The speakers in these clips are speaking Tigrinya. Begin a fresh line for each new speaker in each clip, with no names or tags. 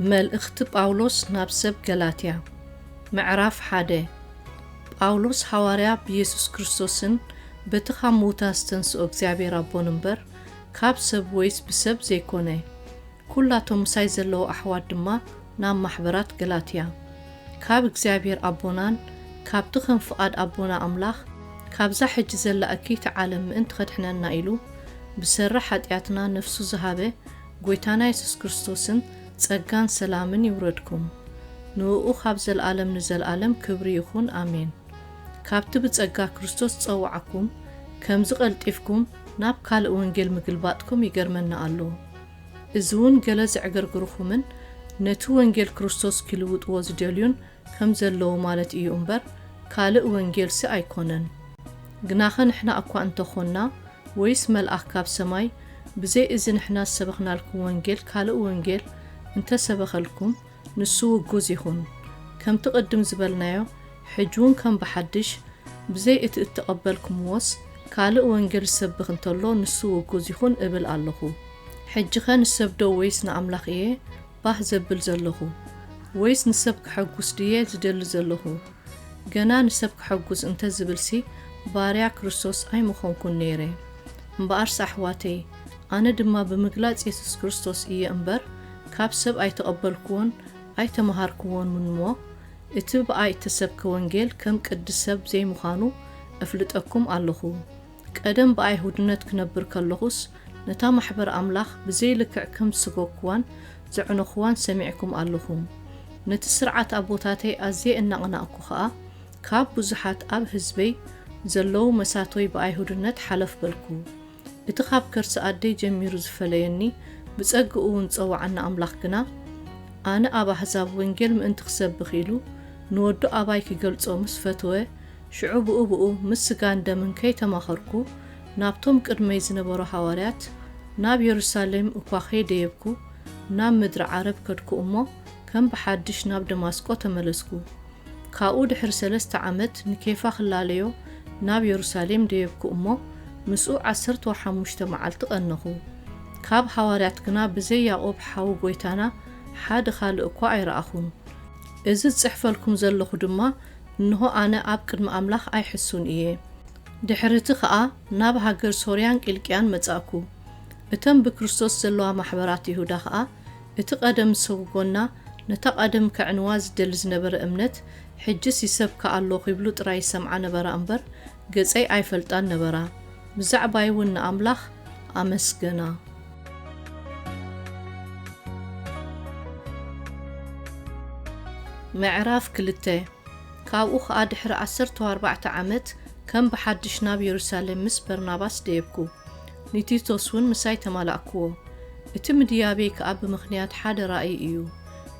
መልእኽቲ ጳውሎስ ናብ ሰብ ገላትያ ምዕራፍ 1 ጳውሎስ ሐዋርያ በኢየሱስ ክርስቶስን በቲ ካብ ሙታን ዝተንሥኦ እግዚአብሔር ኣቦን እምበር ካብ ሰብ ወይስ ብሰብ ዘይኮነ ኩላቶም ምሳይ ዘለዉ ኣሕዋት ድማ ናብ ማሕበራት ገላትያ ካብ እግዚአብሔር ኣቦናን ካብቲ ከም ፍቓድ ኣቦና ኣምላኽ ካብዛ ሕጂ ዘላ እኪት ዓለም ምእንቲ ኸድሕነና ኢሉ ብሰራሕ ኃጢአትና ነፍሱ ዝሃበ ጎይታና ኢየሱስ ክርስቶስን ጸጋን ሰላምን ይውረድኩም ንኡ ካብ ዘለዓለም ንዘለዓለም ክብሪ ይኹን አሜን ካብቲ ብጸጋ ክርስቶስ ጸዋዓኩም ከም ዝቐልጢፍኩም ናብ ካልእ ወንጌል ምግልባጥኩም ይገርመና ኣሎ እዝውን ገለ ዝዕገርግርኹምን ነቲ ወንጌል ክርስቶስ ክልውጥዎ ዝደልዩን ከም ዘለዉ ማለት እዩ እምበር ካልእ ወንጌል ሲ ኣይኮነን ግናኸ ንሕና እኳ እንተኾንና ወይስ መልአኽ ካብ ሰማይ ብዘይ እዚ ንሕና ሰበኽናልኩም ወንጌል ካልእ ወንጌል እንተ ሰበኸልኩም ንሱ ውጉዝ ይኹን ከም ትቕድም ዝበልናዮ ሕጅውን ከም በሓድሽ ብዘይ እቲ እተቐበልኩምዎስ ካልእ ወንጌል ሰብኽ እንተሎ ንሱ ውጉዝ ይኹን እብል ኣለኹ ሕጅኸ ንሰብዶ ወይስ ንኣምላኽ እየ ባህ ዘብል ዘለኹ ወይስ ንሰብ ክሐጉስ ድየ ዝደሊ ዘለኹ ገና ንሰብ ክሐጉስ እንተ ዝብልሲ ባርያ ክርስቶስ ኣይምኾንኩን ነይረ እምበኣርስ ኣሕዋተይ ኣነ ድማ ብምግላጽ ኢየሱስ ክርስቶስ እየ እምበር ካብ ሰብ ኣይተቐበልክዎን ኣይተመሃርክዎን ምንሞ እቲ ብኣይ እተሰብከ ወንጌል ከም ቅድስ ሰብ ዘይምዃኑ እፍልጠኩም ኣለኹ ቀደም ብኣይሁድነት ክነብር ከለኹስ ነታ ማሕበር ኣምላኽ ብዘይ ልክዕ ከም ዝስጎክዋን ዘዕነኽዋን ሰሚዕኩም ኣለኹም ነቲ ስርዓት ኣቦታተይ ኣዝየ እናቕናቕኩ ኸኣ ካብ ብዙሓት ኣብ ህዝበይ ዘለዉ መሳቶይ ብኣይሁድነት ሓለፍ በልኩ እቲ ካብ ከርሲ ኣደይ ጀሚሩ ዝፈለየኒ ብጸግኡ እውን ጸዋዓና ኣምላኽ ግና ኣነ ኣብ ኣሕዛብ ወንጌል ምእንቲ ክሰብኽ ኢሉ ንወዱ ኣባይ ክገልጾ ምስ ፈትወ ሽዑ ብኡ ምስ ስጋን ደምን ከይተማኸርኩ ናብቶም ቅድመይ ዝነበሩ ሐዋርያት ናብ የሩሳሌም እኳ ከይደየብኩ ናብ ምድሪ ዓረብ ከድኩ እሞ ከም ብሓድሽ ናብ ደማስቆ ተመለስኩ ካብኡ ድሕሪ 3 ዓመት ንኬፋ ክላለዮ ናብ የሩሳሌም ደየብኩ እሞ ምስኡ 15 መዓልቲ ቀነኹ ካብ ሐዋርያት ግና ብዘይ ያዕቆብ ሓዊ ጎይታና ሓደ ካልእ እኳ ኣይረኣኹን እዚ ዝጽሕፈልኩም ዘለኹ ድማ እንሆ ኣነ ኣብ ቅድሚ ኣምላኽ ኣይሕሱን እየ ድሕርቲ ኸኣ ናብ ሃገር ሶርያን ቂልቅያን መጻእኩ እቶም ብክርስቶስ ዘለዋ ማሕበራት ይሁዳ ኸኣ እቲ ቀደም ዝሰጉጎና ነታ ቀደም ከዕንዋ ዝደሊ ዝነበረ እምነት ሕጅስ ይሰብካ ኣለኹ ይብሉ ጥራይ ይሰምዓ ነበራ እምበር ገጸይ ኣይፈልጣን ነበራ ብዛዕባይ እውን ንኣምላኽ ኣመስገና ምዕራፍ 2 ካብኡ ኸኣ ድሕሪ 14 ዓመት ከም ብሓድሽ ናብ የሩሳሌም ምስ በርናባስ ደየብኩ ንቲቶስ እውን ምሳይ ተማላእክዎ እቲ ምድያበይ ከኣ ብምኽንያት ሓደ ራእይ እዩ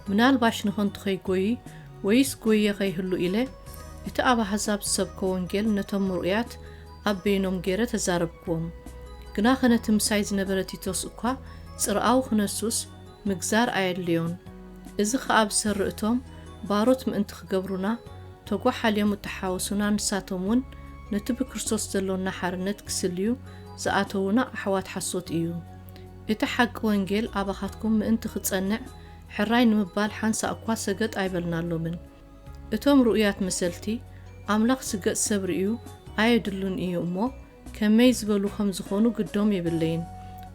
ምናልባሽ ንኾንቱ ኸይጐይ ወይስ ጐየ ኸይህሉ ኢለ እቲ ኣብ ኣሕዛብ ዝሰብከ ወንጌል ነቶም ምሩእያት ኣብ በይኖም ገይረ ተዛረብክዎም ግና ኸነቲ ምሳይ ዝነበረ ቲቶስ እኳ ጽርኣው ክነሱስ ምግዛር ኣየድልዮን እዚ ኸኣ ብሰርእቶም ባሮት ምእንቲ ክገብሩና ተጓሓልዮም እተሓወሱና ንሳቶም እውን ነቲ ብክርስቶስ ዘሎና ሓርነት ክስልዩ ዝኣተውና ኣሕዋት ሓሶት እዩ እቲ ሓቂ ወንጌል ኣባኻትኩም ምእንቲ ክጸንዕ ሕራይ ንምባል ሓንሳ እኳ ሰገጥ ኣይበልናሎምን እቶም ሩእያት መሰልቲ ኣምላኽ ስገጥ ሰብ ርእዩ ኣየድሉን እዩ እሞ ከመይ ዝበሉ ከም ዝኾኑ ግዶም ይብለይን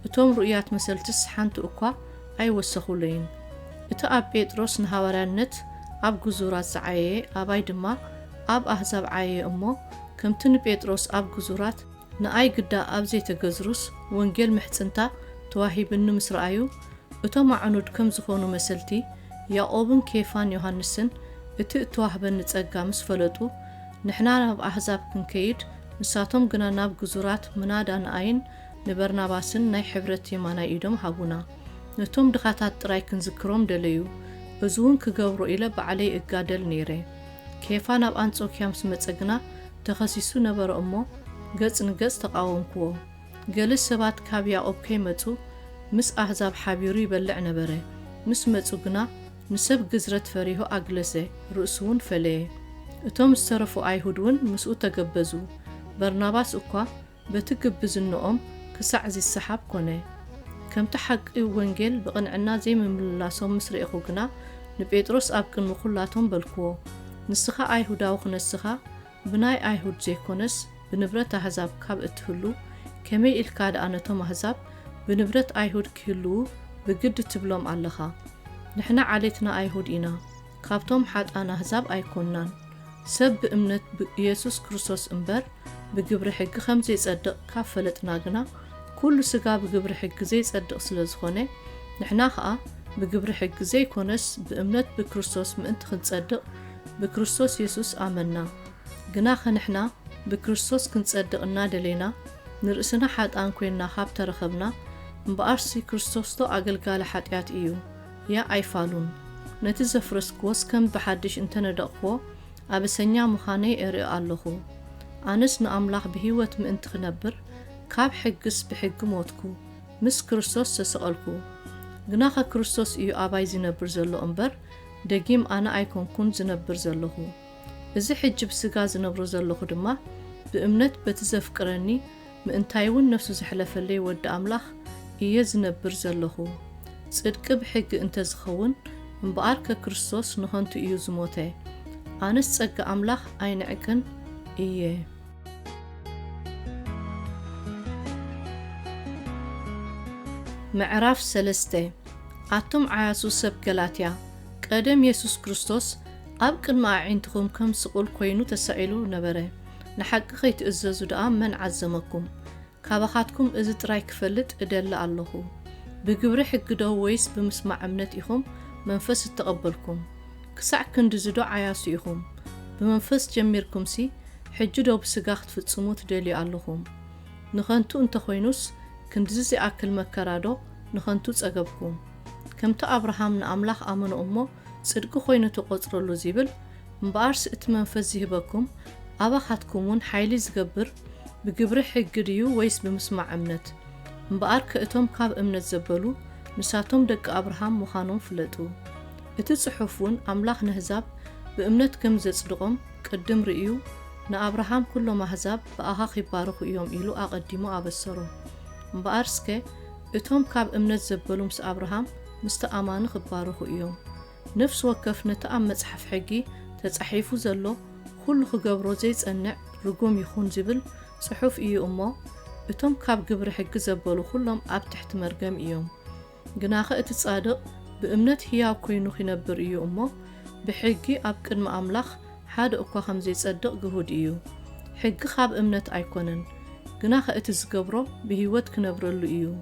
እቶም ሩእያት መሰልትስ ሓንቲ እኳ ኣይወሰኹለይን እቲ ኣብ ጴጥሮስ ንሃዋርያነት ኣብ ግዙራት ዝዓየየ ኣባይ ድማ ኣብ ኣሕዛብ ዓየየ እሞ ከምቲ ንጴጥሮስ ኣብ ግዙራት ንኣይ ግዳ ኣብ ዘይተገዝሩስ ወንጌል ምሕፅንታ ተዋሂብኒ ምስ ረኣዩ እቶም ኣዕኑድ ከም ዝኾኑ መሰልቲ ያዕቆብን ኬፋን ዮሃንስን እቲ እተዋህበኒ ጸጋ ምስ ፈለጡ ንሕና ናብ ኣሕዛብ ክንከይድ ንሳቶም ግና ናብ ግዙራት ምናዳ ንኣይን ንበርናባስን ናይ ሕብረት የማናይ ኢዶም ሃቡና ነቶም ድኻታት ጥራይ ክንዝክሮም ደለዩ እዚ እውን ክገብሮ ኢለ ባዕለይ እጋደል ነይረ ኬፋ ናብ አንጾኪያ ምስ መጸ ግና ተኸሲሱ ነበረ እሞ ገጽ ንገጽ ተቃወምክዎ ገለ ሰባት ካብ ያዕቆብ ከይመጹ ምስ ኣሕዛብ ሓቢሩ ይበልዕ ነበረ ምስ መጹ ግና ንሰብ ግዝረት ፈሪሁ ኣግለሰ ርእሱ እውን ፈለየ እቶም ዝተረፉ ኣይሁድ እውን ምስኡ ተገበዙ በርናባስ እኳ በቲ ግብዝንኦም ክሳዕ ዝሰሓብ ኮነ كم تحق وانجيل بقنعنا زي من ملاسهم مصري أخوكنا نبيتروس أبكن مخلاتهم بالكو نسخة أيهودا وخنسخة بناي أيهود زيكونس بنبرة أحزاب كاب اتهلو كمي الكاد أنتم أحزاب بنبرة أيهود كهلو بجد تبلوم اللخا نحنا عليتنا أيهود إنا كابتم حد أنا أحزاب أيكونان سب بإمنة يسوس كريستوس إمبر بجبر حق خمسة يصدق كافلتنا جنا كل سجا بجبر حق زي يصدق سلزخونه نحنا خا بجبر حق زي كونس بإمنة بكريستوس ما أنت خنصدق بكريستوس يسوس آمنا جناخ نحنا بكريستوس كنصدقنا دلينا نرسنا حد أنكوينا خاب ترخبنا مبارسي كريستوس تو أجلجال حتيات إيو يا أيفالون نتزفرس كوس كم بحدش انتنا دقوة أبسنيا مخاني إرئ اللهو أنس نأملاح بهيوت من انت خنبر كاب حقس بحق موتكو مس كريستوس تسألكو جناخ كريستوس إيو أباي زنبر زلو أمبر دقيم أنا أيكون كون زنبر زلوهو إذا حجب سقا زنبر زلوهو دما بإمنت بتزفكرني من تايون نفسه زحلف اللي ود أملاح إيه زنبر زلوهو صدق بحق انت زخون مبارك كريستوس نهانتو إيو زموتي أنس صدق أملاح أين عكن إيه معرف سلسته أتم عياسو سب غلاتيا قدم يسوس كريستوس أبقن ما عينتكم كم سقول كوينو تسائلو نبره نحق خيت إزازو دقام من عزمكم كابخاتكم إزت راي كفلت إدل اللهو بجبر حق دو ويس بمسمع أمنتيهم منفس تقبلكم كسع كندزدو عياسيهم بمنفس جميركم سي حجدو بسقاخت فتسمو تدلي اللههم نخانتو انت خوينوس كندزي أكل مكرادو نخانتو تسقبكم كمت أبراهام نأملاخ آمن أمو صدق خوينو تقصر له زيبل مبارس اتمنفس زيبكم أباخاتكمون حيلي زقبر بجبر حق ديو ويس بمسمع أمنت مبار كأتم كاب أمنت زبلو نساتم دق أبراهام مخانون فلتو اتتصحفون أملاخ نهزاب بأمنت كم زصدقم قدم رئيو نأبراهام كله مهزاب بأها خبارخو يوم إلو أقدمو أبسرو مبارسكي اتم كاب أمنت زبلو مس أبراهام مستأمان خبارخو يوم نفس وكف نتأم مصحف حقي تتصحيفو زلو كل خجبرو زي تصنع رقم يخون زبل صحف إيو أمو اتم كاب جبر حق زبلو كلهم أب تحت مرقم إيوم جناخة اتصادق بأمنت هي كوينو خنبر إيو أمو بحقي أب كن أملاخ حاد أكوا خمزي تصدق جهود إيو حق خاب أمنت أيكونن جناخة اتزقبرو بهيوت كنبرلو إيو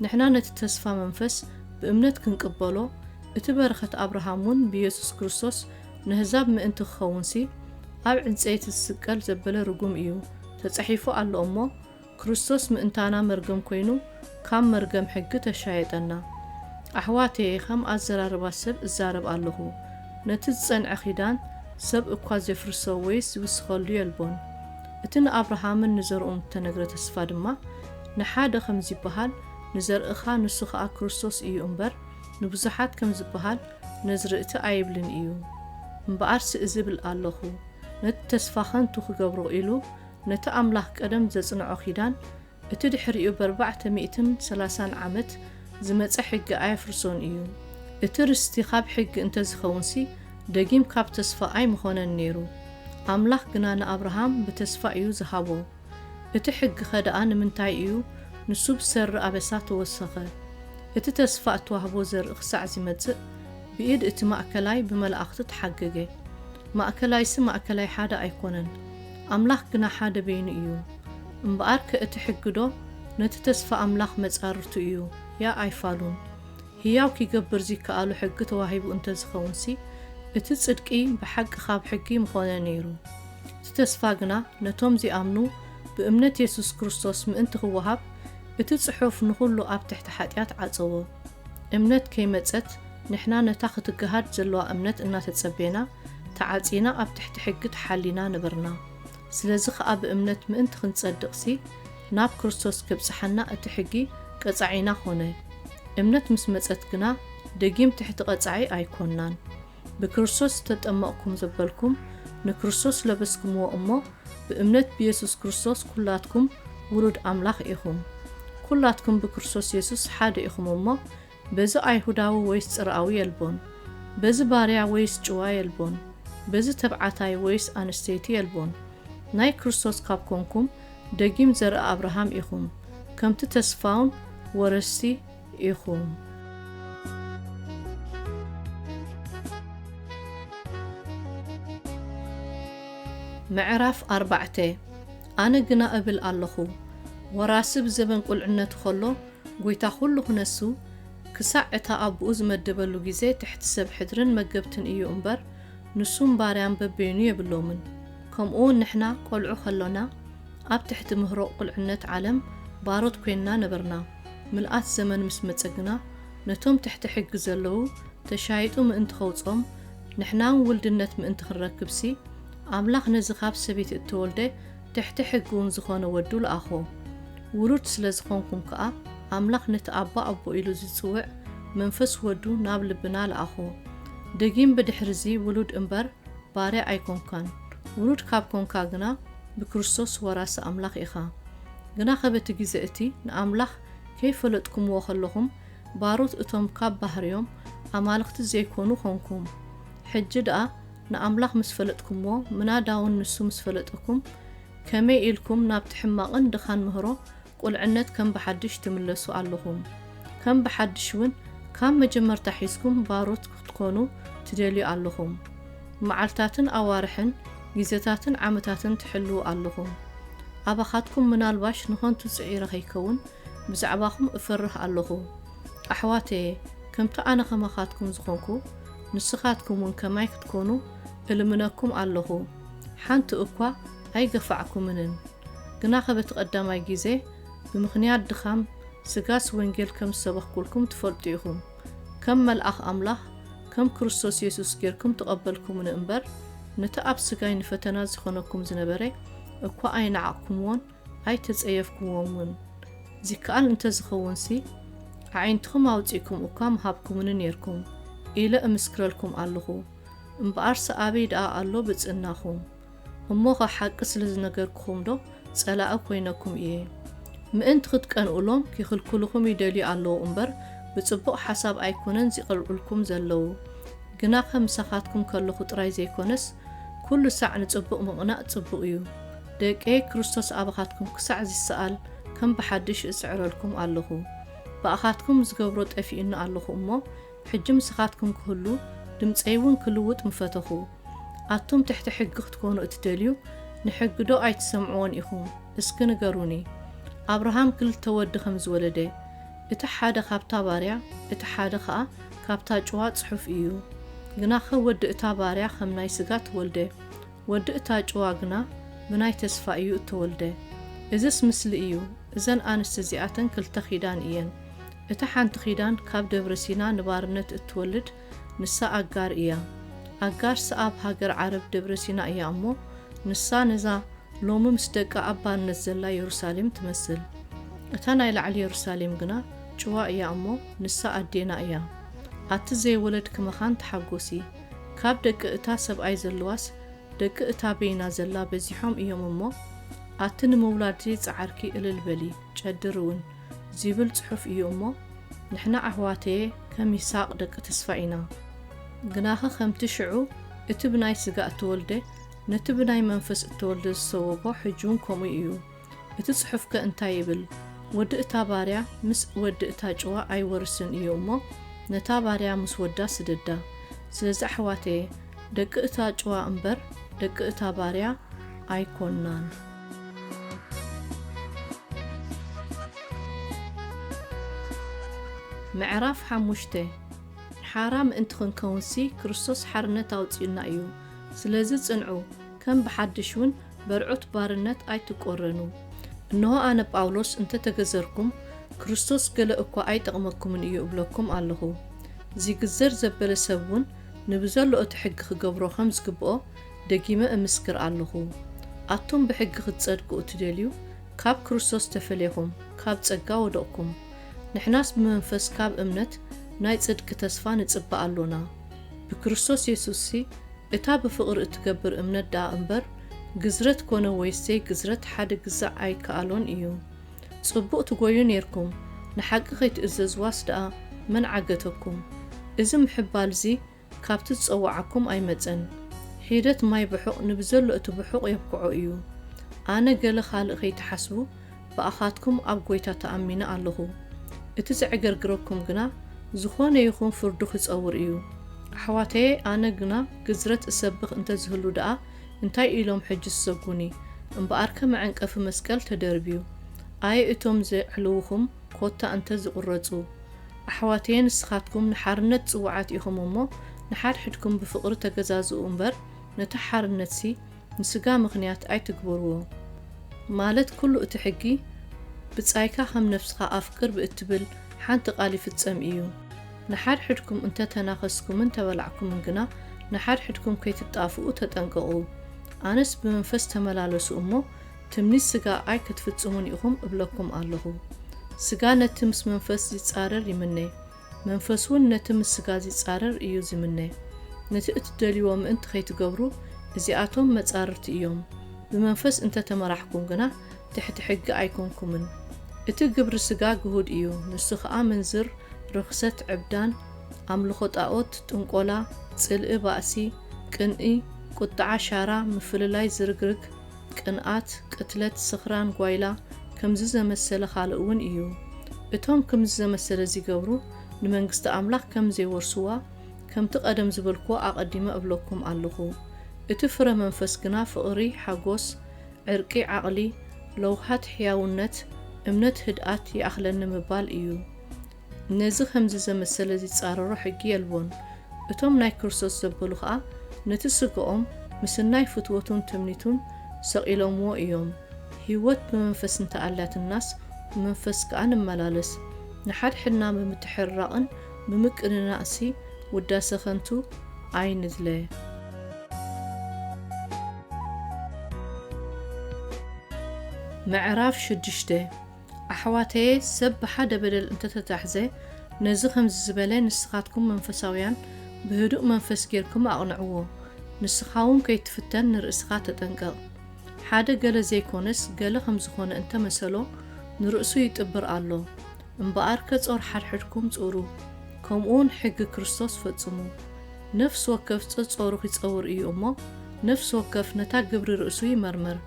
نحنا نتتصفى منفس بأمنت كنقبلو اتبرخت أبراهامون بيسوس كريستوس نهزاب ما انت خونسي أب عنصيت السقال زبل رقم إيو تتصحيفو على أمو كريستوس ما انتانا مرقم كوينو كام مرقم حق تشايدنا أحواتي خم أزرار باسب الزارب اللهو نتتصن عخيدان سب اقواز يفرسو ويس وسخلو يلبون اتن أبراهام نزر تنقر تسفادما نحاد خمزي بحال نزر إخا نسخ كريستوس إيو أمبر نبزحات كم زبحال نزرئت أيبلن إيو مبارس إزبل اللهو نت تسفاخن تخجبرو إلو نت أملاح قدم زصنعو خيدان اتدحريو ب430 عامت زمت حق أيفرسون إيو اترستي خاب حق انت زخونسي دقيم كاب تسفا أي مخونن نيرو أملاح قنانا أبراهام بتسفا إيو زهابو اتحق خدقان منتاي إيو نسوب سر أبسات وسخه اتتسفا توهبو زر إخساع زمتزق بإيد اتماءكلاي بملأخت تحققه مأكلاي سمأكلاي حدا أيكونن أملاح قنا حدا بين إيو مبارك اتحقدو نتتسفى أملاح مزارتو إيو يا أيفالون هياو كي قبر زي كالو حق تواهيبو انت زخونسي اتتصدقي بحق خاب حقي مخونا نيرو تتسفى قنا نتوم زي آمنو بأمنة يسوس كريستوس من انت خوهاب اتتصحوف نخلو أب تحت حاتيات عزوه أمنت كي متزت نحنا نتاخد الجهاد زلوا أمنت إننا تتسبينا تعاتينا أب تحت حقت حالينا نبرنا سلازخ أب أمنت من انت خنتصدقسي ناب كريستوس كبسحنا اتحقي قصعينا خونه أمنت مسمتتقنا دقيم تحت قصعي أيكونان بكريستوس تتأمأكم زبالكم نكريستوس لبسكم وأمه بأمنت بيسوس كريستوس كلاتكم ولد أملاخ إيهم ኩላትኩም ብክርስቶስ ኢየሱስ ሓደ ኢኹም እሞ በዚ ኣይሁዳዊ ወይስ ጽርዓዊ የልቦን በዚ ባርያ ወይስ ጭዋ የልቦን በዚ ተብዓታይ ወይስ ኣንስተይቲ የልቦን ናይ ክርስቶስ ካብ ኮንኩም ደጊም ዘርኢ አብርሃም ኢኹም ከምቲ ተስፋውን ወረስቲ ኢኹም። ምዕራፍ 4 ኣነ ግና እብል ኣለኹ ወራሲ ብዘበን ቁልዕነቱ ኸሎ ጎይታ ኩሉ ክነሱ ክሳዕ እታ ኣብኡ ዝመደበሉ ግዜ ትሕቲ ሰብ ሕድርን መገብትን እዩ እምበር ንሱም ባርያን በበይኑ የብሎምን። ከምኡውን ንሕና ቆልዑ ኸሎና ኣብ ትሕቲ ምህሮቕ ቁልዕነት ዓለም ባሮት ኮይንና ነበርና። ምልኣት ዘመን ምስ መጸግና ነቶም ትሕቲ ሕጊ ዘለዉ ተሻይጡ ምእንቲ ኸውጾም ንሕናን ውልድነት ምእንቲ ክረክብሲ ኣምላኽ ነዚ ካብ ሰበይቲ እትወልደ ትሕቲ ሕጊ እውን ዝኾነ ወዱ ለኣኾ። ውሉድ ስለ ዝኾንኩም ከኣ ኣምላኽ ነቲ ኣባ ኣቦ ኢሉ ዝጽውዕ መንፈስ ወዱ ናብ ልብና ለኣኾ። ደጊም ብድሕሪዚ ውሉድ እምበር ባርያ ኣይኮንካን። ውሉድ ካብ ኮንካ ግና ብክርስቶስ ወራሲ ኣምላኽ ኢኻ። ግና ኸበቲ ግዜ እቲ ንኣምላኽ ከይፈለጥኩምዎ ኸለኹም ባሮት እቶም ካብ ባህርዮም ኣማልኽቲ ዘይኮኑ ኾንኩም። ሕጂ ደኣ ንኣምላኽ ምስ ፈለጥኩምዎ ምናዳውን ንሱ ምስ ፈለጠኩም ከመይ ኢልኩም ናብቲ ሕማቕን ድኻን ምህሮ ቁልዕነት ከም ብሓድሽ ትምለሱ ኣለኹም። ከም ብሓድሽ እውን ካብ መጀመርታ ሒዝኩም ባሮት ክትኮኑ ትደልዩ ኣለኹም። መዓልታትን ኣዋርሕን ግዜታትን ዓመታትን ትሕልው ኣለኹም። ኣባኻትኩም ምናልባሽ ንኾንቱ ጽዒረ ኸይከውን ብዛዕባኹም እፈርህ ኣለኹ። ኣሕዋተየ ከምቲ ኣነ ኸማኻትኩም ዝኾንኩ ንስኻትኩም እውን ከማይ ክትኮኑ እልምነኩም ኣለኹ። ሓንቲ እኳ ኣይገፋዕኩምንን። ግና ኸበቲ ቀዳማይ ግዜ ብምኽንያት ድኻም ስጋስ ወንጌል ከም ዝሰበኽኩልኩም ትፈልጡ ኢኹም። ከም መልኣኽ ኣምላኽ ከም ክርስቶስ ኢየሱስ ጌርኩም ተቐበልኩምን እምበር ነቲ ኣብ ስጋይ ንፈተና ዝኾነኩም ዝነበረ እኳ ኣይነዓቕኩምዎን ኣይተጸየፍኩምዎምን። ዚከኣል እንተዝኸውንሲ ዓይንትኹም ኣውፂእኩም እኳ ምሃብኩምን ነርኩም ኢለ እምስክረልኩም ኣለኹ። እምበኣርሲ ኣበይ ደኣ ኣሎ ብጽናኹም። እሞ ኸ ሓቂ ስለ ዝነገርኩኹም ዶ ጸላእ ኮይነኩም እየ። ምእንቲ ክትቀንኡሎም ክኽልክልኹም ይደልዩ ኣለዉ እምበር ብጽቡቕ ሓሳብ ኣይኮነን ziqልዑልኩም ዘለዉ። ግና ከም ምሳኻትኩም ከለኹ ጥራይ ዘይኮነስ ኩሉ ሳዕ ንጽቡቕ ምቕናእ ጽቡቕ እዩ። ደቂ ክርስቶስ ኣባኻትኩም ክሳዕ ዝሰኣል ከም ብሓድሽ እጽዕረልኩም ኣለኹ። ብኣኻትኩም ዝገብሮ ጠፊኡና ኣለኹ እሞ ሕጂ ምሳኻትኩም ክህሉ ድምፀይ እውን ክልውጥ ምፈተኹ። ኣቶም ትሕቲ ሕጊ ክትኮኑ እትደልዩ ንሕጊ ዶ ኣይትሰምዕዎን ኢኹም? እስኪ ንገሩኒ። ኣብርሃም ክልተ ወዲ ከም ዝወለደ እቲ ሓደ ካብታ ባርያ እቲ ሓደ ከዓ ካብታ ጭዋ ጽሑፍ እዩ። ግና ኸ ወዲ እታ ባርያ ከም ናይ ስጋ ተወልደ ወዲ እታ ጭዋ ግና ብናይ ተስፋ እዩ እተወልደ። እዝስ ምስሊ እዩ። እዘን ኣንስቲ እዚኣተን ክልተ ኺዳን እየን። እቲ ሓንቲ ኺዳን ካብ ደብረ ሲና ንባርነት እትወልድ ንሳ ኣጋር እያ። ኣጋር ኣብ ሃገር ዓረብ ደብረ ሲና እያ እሞ ንሳ ነዛ ሎሚ ምስ ደቃ ኣብ ባርነት ዘላ ኢየሩሳሌም ትመስል። እታ ናይ ላዕሊ ኢየሩሳሌም ግና ጭዋ እያ እሞ ንሳ ኣዴና እያ። ኣቲ ዘይወለድ ክመኻን ተሓጐሲ። ካብ ደቂ እታ ሰብኣይ ዘለዋስ ደቂ እታ በይና ዘላ በዚሖም እዮም እሞ ኣቲ ንምውላድ ጻዓርኪ እልል በሊ ጨድር እውን ዝብል ጽሑፍ እዩ እሞ ንሕና ኣሕዋተየ ከም ይስሐቅ ደቂ ተስፋ ኢና። ግናኸ ከምቲ ሽዑ እቲ ብናይ ስጋ እትወልደ ነቲ ብናይ መንፈስ እትወልደ ዝሰወጎ ሕጁን ከምኡ እዩ። እቲ ጽሑፍ ከ እንታይ ይብል? ወዲ እታ ባርያ ምስ ወዲ እታ ጭዋ ኣይወርስን እዩ እሞ ነታ ባርያ ምስ ወዳ ስደዳ። ስለዚ ኣሕዋተየ ደቂ እታ ጭዋ እምበር ደቂ እታ ባርያ ኣይኮናን። ምዕራፍ 5 ሓራም ምእንቲ ክንከውንሲ ክርስቶስ ሓርነት ኣውፂኡልና እዩ። ስለዚ ጽንዑ ከም ብሓድሽ እውን በርዑት ባርነት ኣይትቆረኑ። እንሆ ኣነ ጳውሎስ እንተተገዘርኩም ክርስቶስ ገለ እኳ ኣይጠቕመኩምን እዩ እብለኩም ኣለኹ። ዚግዘር ዘበለ ሰብ እውን ንብዘሎ እቲ ሕጊ ክገብሮ ከም ዝግብኦ ደጊመ እምስክር ኣለኹ። ኣቶም ብሕጊ ክትጸድቁ እትደልዩ ካብ ክርስቶስ ተፈለይኹም፣ ካብ ጸጋ ወደቕኩም። ንሕናስ ብመንፈስ ካብ እምነት ናይ ጽድቂ ተስፋ ንጽባእ ኣሎና። ብክርስቶስ ኢየሱስ እታ ብፍቕሪ እትገብር እምነት ዳ እምበር ግዝረት ኮነ ወይሰይ ግዝረት ሓደ ግዛዕ ኣይከኣሎን እዩ። ጽቡቕ ትጎዩ ነርኩም ንሓቂ ከይትእዘዝዋስ ደኣ መን ዓገተኩም እዚ ምሕባል እዚ ካብቲ ዝጸዋዓኩም ኣይመጸን ሂደት ማይ ብሑቕ ንብዘሎ እቲ ብሑቕ የብክዖ እዩ ኣነ ገለ ካልእ ከይትሓስቡ ብኣኻትኩም ኣብ ጐይታ ተኣሚነ ኣለኹ እቲ ዘዕገርግረኩም ግና ዝኾነ ይኹን ፍርዱ ክጸውር እዩ ኣሕዋተየ ኣነ ግና ግዝረት እሰብኽ እንተዝህሉ ደኣ እንታይ ኢሎም ሕጂ ዝሰጉኒ እምበኣር ከም ዕንቀፊ መስቀል ተደርብዩ ኣየ እቶም ዘዕልውኹም ኮታ እንተ ዝቑረጹ ኣሕዋተየ ንስኻትኩም ንሓርነት ጽዋዓት ኢኹም እሞ ንሓድሕድኩም ብፍቕሪ ተገዛዝኡ እምበር ነቲ ሓርነትሲ ንስጋ ምኽንያት ኣይትግበርዎ ማለት ኩሉ እቲ ሕጊ ብጻይካ ከም ነፍስኻ ኣፍቅር ብእትብል ሓንቲ ቃል ይፍጸም እዩ ንሓድሕድኩም እንተ ተናኸስኩምን ተበላዕኩምን ግና ንሓድሕድኩም ከይትጣፍኡ ተጠንቀቑ ኣነስ ብመንፈስ ተመላለሱ እሞ ትምኒት ስጋ ኣይ ክትፍጽሙን ኢኹም እብለኩም ኣለኹ ስጋ ነቲ ምስ መንፈስ ይጻረር ይምነ መንፈስ እውን ነቲ ምስ ስጋ ይጻረር እዩ ዝምነ ነቲ እትደልይዎ ምእንቲ ከይትገብሩ እዚኣቶም መጻርርቲ እዮም ብመንፈስ እንተ ተመራሕኩም ግና ትሕቲ ሕጊ ኣይኮንኩምን እቲ ግብሪ ስጋ ግሁድ እዩ ንሱ ከዓ መንዝር ርኽሰት ዕብዳን ኣምልኾ ጣዖት ጥንቆላ ጽልኢ ባእሲ ቅንኢ ቁጥዓ ሻራ ምፍልላይ ዝርግርግ ቅንኣት ቅትለት ስኽራን ጓይላ ከምዚ ዘመሰለ ካልእ እውን እዩ እቶም ከምዚ ዘመሰለ ዝገብሩ ንመንግስቲ ኣምላኽ ከም ዘይወርሱዋ ከምቲ ቀደም ዝበልክዎ ኣቐዲመ እብለኩም ኣለኹ እቲ ፍረ መንፈስ ግና ፍቕሪ ሓጎስ ዕርቂ ዓቕሊ ለውሃት ሕያውነት እምነት ህድኣት ይኣኽለኒ ምባል እዩ ነዚ ከምዚ ዘመሰለ ዝጻረሮ ሕጊ የልቦን እቶም ናይ ክርስቶስ ዘበሉ ከዓ ነቲ ስግኦም ምስናይ ፍትወቱን ትምኒቱን ሰቒሎምዎ እዮም ህይወት ብመንፈስ እንተኣላትናስ ብመንፈስ ከዓ ንመላለስ ንሓድሕድና ብምትሕርራቕን ብምቅንናእሲ ውዳሴ ኸንቱ ኣይንድለ ምዕራፍ 6 ኣሕዋተየ ሰብ ብሓደ በደል እንተተታሕዘ ነዚ ከምዚ ዝበለ ንስኻትኩም መንፈሳውያን ብህዱእ መንፈስ ጌርኩም ኣቕንዕዎ ንስኻውን ከይትፍተን ንርእስኻ ተጠንቀቕ ሓደ ገለ ዘይኮነስ ገለ ከም ዝኾነ እንተመሰሎ ንርእሱ ይጥብር ኣሎ እምበኣር ከጾር ሓድሕድኩም ጽሩ ከምኡውን ሕጊ ክርስቶስ ፈጽሙ ነፍሲ ወከፍ ጸጾሩ ክጸውር እዩ እሞ ነፍሲ ወከፍ ነታ ግብሪ ርእሱ ይመርመር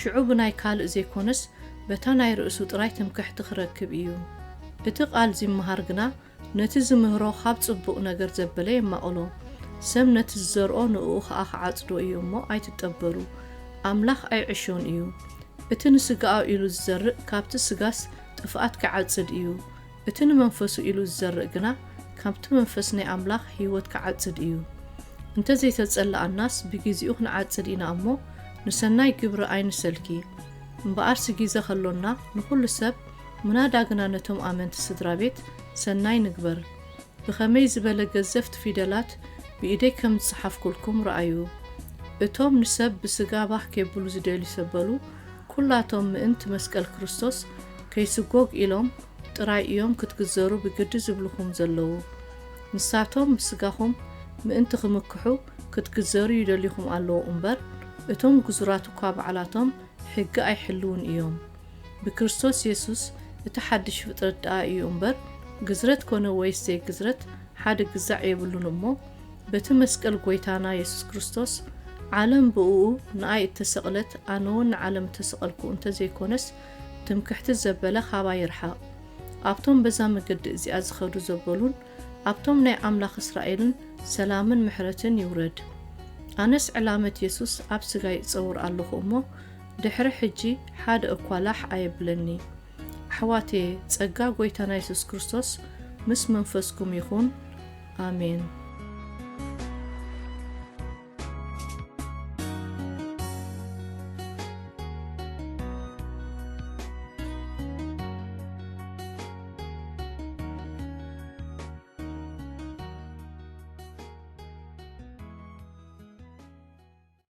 ሽዑ ብናይ ካልእ ዘይኮነስ በታ ናይ ርእሱ ጥራይ ትምክሕቲ ክረክብ እዩ እቲ ቃል ዝመሃር ግና ነቲ ዝምህሮ ካብ ጽቡቕ ነገር ዘበለ የማቕሎ ሰብ ነቲ ዝዘርኦ ንኡ ከዓ ክዓጽዶ እዩ እሞ ኣይትጠበሩ ኣምላኽ ኣይዕሾን እዩ እቲ ንስጋኣው ኢሉ ዝዘርእ ካብቲ ስጋስ ጥፍኣት ክዓጽድ እዩ እቲ ንመንፈሱ ኢሉ ዝዘርእ ግና ካብቲ መንፈስ ናይ ኣምላኽ ህይወት ክዓጽድ እዩ እንተዘይተጸላኣናስ ብግዚኡ ክንዓጽድ ኢና እሞ ንሰናይ ግብሪ ኣይንሰልኪ እምበኣርሲ ግዜ ኸሎና ንኹሉ ሰብ ምናዳግና ነቶም ኣመንቲ ስድራ ቤት ሰናይ ንግበር ብኸመይ ዝበለ ገዘፍቲ ፊደላት ብኢደይ ከም ዝጸሓፍኩልኩም ረኣዩ እቶም ንሰብ ብስጋ ባህ ከብሉ ዝደልዩ ሰበሉ ኩላቶም ምእንቲ መስቀል ክርስቶስ ከይስጎግ ኢሎም ጥራይ እዮም ክትግዘሩ ብግዲ ዝብልኹም ዘለዉ ንሳቶም ብስጋኹም ምእንቲ ክምክሑ ክትግዘሩ ይደልይኹም ኣለዉ እምበር እቶም ግዙራት እኳ በዓላቶም ሕጊ ኣይሕልውን እዮም ብክርስቶስ ኢየሱስ እቲ ሓድሽ ፍጥረት ደኣ እዩ እምበር ግዝረት ኮነ ወይስ ዘይግዝረት ሓደ ግዛዕ የብሉን እሞ በቲ መስቀል ጐይታና ኢየሱስ ክርስቶስ ዓለም ብእኡ ንኣይ እተሰቕለት ኣነ እውን ንዓለም እተሰቐልኩ እንተዘይኮነስ ትምክሕቲ ዘበለ ካባ ይርሓቕ ኣብቶም በዛ መገዲ እዚኣ ዝኸዱ ዘበሉን ኣብቶም ናይ ኣምላኽ እስራኤልን ሰላምን ምሕረትን ይውረድ ኣነስ ዕላመት ኢየሱስ ኣብ ስጋይ ይጸውር ኣለኹ እሞ ድሕሪ ሕጂ ሓደ እኳ ላሕ ኣየብለኒ ኣሕዋተየ ጸጋ ጐይታና ኢየሱስ ክርስቶስ ምስ መንፈስኩም ይኹን ኣሜን